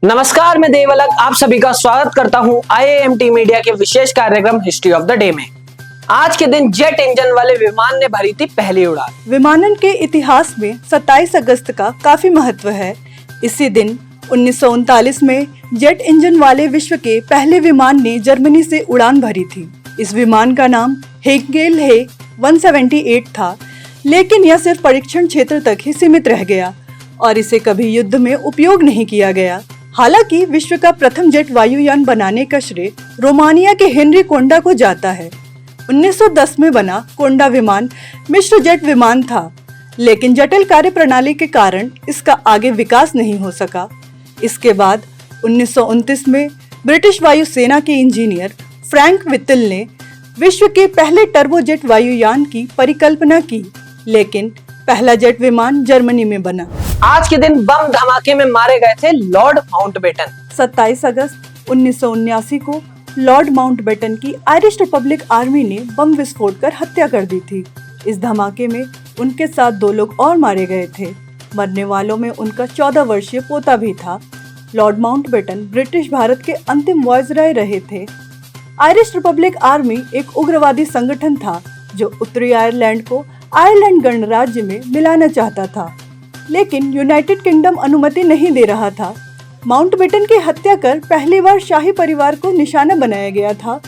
नमस्कार, मैं देवलक आप सभी का स्वागत करता हूं आईआईएमटी मीडिया के विशेष कार्यक्रम हिस्ट्री ऑफ द डे में। आज के दिन जेट इंजन वाले विमान ने भरी थी पहली उड़ान। विमानन के इतिहास में 27 अगस्त का काफी महत्व है। इसी दिन 1939 में जेट इंजन वाले विश्व के पहले विमान ने जर्मनी से उड़ान भरी थी। इस विमान का नाम हेंकेल हे 178 था, लेकिन यह सिर्फ परीक्षण क्षेत्र तक ही सीमित रह गया और इसे कभी युद्ध में उपयोग नहीं किया गया। हालांकि विश्व का प्रथम जेट वायुयान बनाने का श्रेय रोमानिया के हेनरी कोंडा को जाता है। 1910 में बना कोंडा विमान मिश्र जेट विमान था, लेकिन जटिल कार्य प्रणाली के कारण इसका आगे विकास नहीं हो सका। इसके बाद 1929 में ब्रिटिश वायुसेना के इंजीनियर फ्रैंक वित्तल ने विश्व के पहले टर्बोजेट वायुयान की परिकल्पना की, लेकिन पहला जेट विमान जर्मनी में बना। आज के दिन बम धमाके में मारे गए थे लॉर्ड माउंटबेटन। 27 अगस्त 1979 को लॉर्ड माउंटबेटन की आयरिश रिपब्लिक आर्मी ने बम विस्फोट कर हत्या कर दी थी। इस धमाके में उनके साथ 2 लोग और मारे गए थे। मरने वालों में उनका 14 वर्षीय पोता भी था। लॉर्ड माउंटबेटन ब्रिटिश भारत के अंतिम वायसराय रहे थे। आयरिश रिपब्लिक आर्मी एक उग्रवादी संगठन था जो उत्तरी आयरलैंड को आयरलैंड गणराज्य में मिलाना चाहता था, लेकिन यूनाइटेड किंगडम अनुमति नहीं दे रहा था। माउंटबेटन की हत्या कर पहली बार शाही परिवार को निशाना बनाया गया था।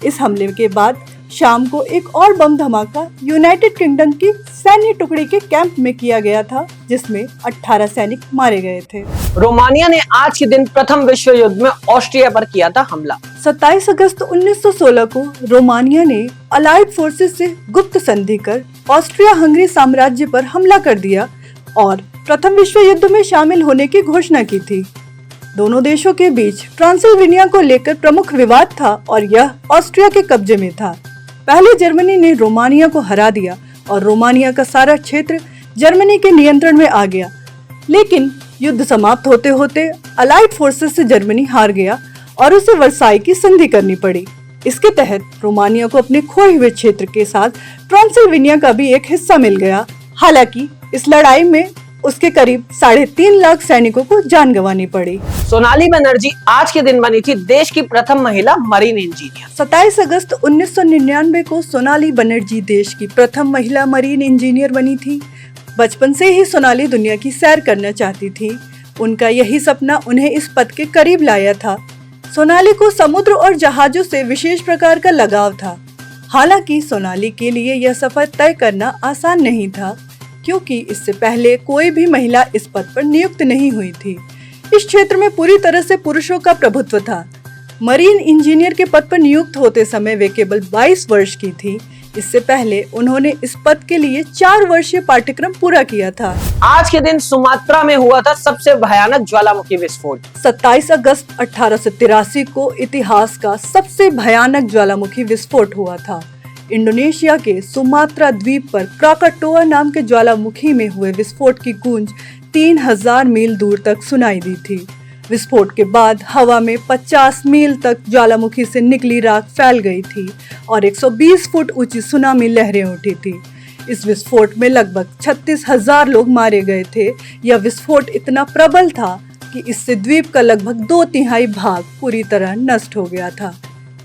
इस हमले के बाद शाम को एक और बम धमाका यूनाइटेड किंगडम की सैन्य टुकड़ी के कैंप में किया गया था, जिसमें 18 सैनिक मारे गए थे। रोमानिया ने आज के दिन प्रथम विश्व युद्ध में ऑस्ट्रिया पर किया था हमला। 27 अगस्त 1916 को रोमानिया ने अलाइड फोर्सेस से गुप्त संधि कर ऑस्ट्रिया हंगरी साम्राज्य पर हमला कर दिया और प्रथम विश्व युद्ध में शामिल होने की घोषणा की थी। दोनों देशों के बीच ट्रांसिल्वेनिया को लेकर प्रमुख विवाद था और यह ऑस्ट्रिया के कब्जे में था। पहले जर्मनी ने रोमानिया को हरा दिया और रोमानिया का सारा क्षेत्र जर्मनी के नियंत्रण में आ गया, लेकिन युद्ध समाप्त होते होते अलाइड फोर्सेस से जर्मनी हार गया और उसे वर्साई की संधि करनी पड़ी। इसके तहत रोमानिया को अपने खोए हुए क्षेत्र के साथ ट्रांसिल्वेनिया का भी एक हिस्सा मिल गया। हालांकि इस लड़ाई में उसके करीब 3.5 लाख सैनिकों को जान गंवानी पड़ी। सोनाली बनर्जी आज के दिन बनी थी देश की प्रथम महिला मरीन इंजीनियर। 27 अगस्त 1999 को सोनाली बनर्जी देश की प्रथम महिला मरीन इंजीनियर बनी थी। बचपन से ही सोनाली दुनिया की सैर करना चाहती थी। उनका यही सपना उन्हें इस पद के करीब लाया था। सोनाली को समुद्र और जहाजों से विशेष प्रकार का लगाव था। हालांकि सोनाली के लिए यह सफर तय करना आसान नहीं था, क्योंकि इससे पहले कोई भी महिला इस पद पर नियुक्त नहीं हुई थी। इस क्षेत्र में पूरी तरह से पुरुषों का प्रभुत्व था। मरीन इंजीनियर के पद पर नियुक्त होते समय वे केवल 22 वर्ष की थी। इससे पहले उन्होंने इस पद के लिए 4 वर्षीय पाठ्यक्रम पूरा किया था। आज के दिन सुमात्रा में हुआ था सबसे भयानक ज्वालामुखी विस्फोट। 27 अगस्त 1883 को इतिहास का सबसे भयानक ज्वालामुखी विस्फोट हुआ था। इंडोनेशिया के सुमात्रा द्वीप पर क्राकाटोआ नाम के ज्वालामुखी में हुए विस्फोट की गूंज 3000 मील दूर तक सुनाई दी थी। विस्फोट के बाद हवा में 50 मील तक ज्वालामुखी से निकली राख फैल गई थी और 120 फुट ऊंची सुनामी लहरें उठी थी। इस विस्फोट में लगभग 36,000 लोग मारे गए थे। यह विस्फोट इतना प्रबल था कि इससे द्वीप का लगभग 2/3 भाग पूरी तरह नष्ट हो गया था।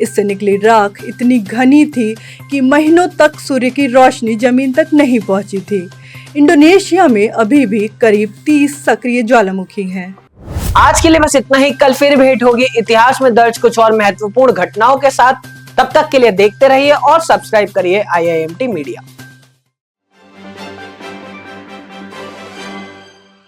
इससे निकली राख इतनी घनी थी कि महीनों तक सूर्य की रोशनी जमीन तक नहीं पहुंची थी। इंडोनेशिया में अभी भी करीब 30 सक्रिय ज्वालामुखी हैं। आज के लिए बस इतना ही। कल फिर भेंट होगी इतिहास में दर्ज कुछ और महत्वपूर्ण घटनाओं के साथ। तब तक के लिए देखते रहिए और सब्सक्राइब करिए आईआईएमटी मीडिया।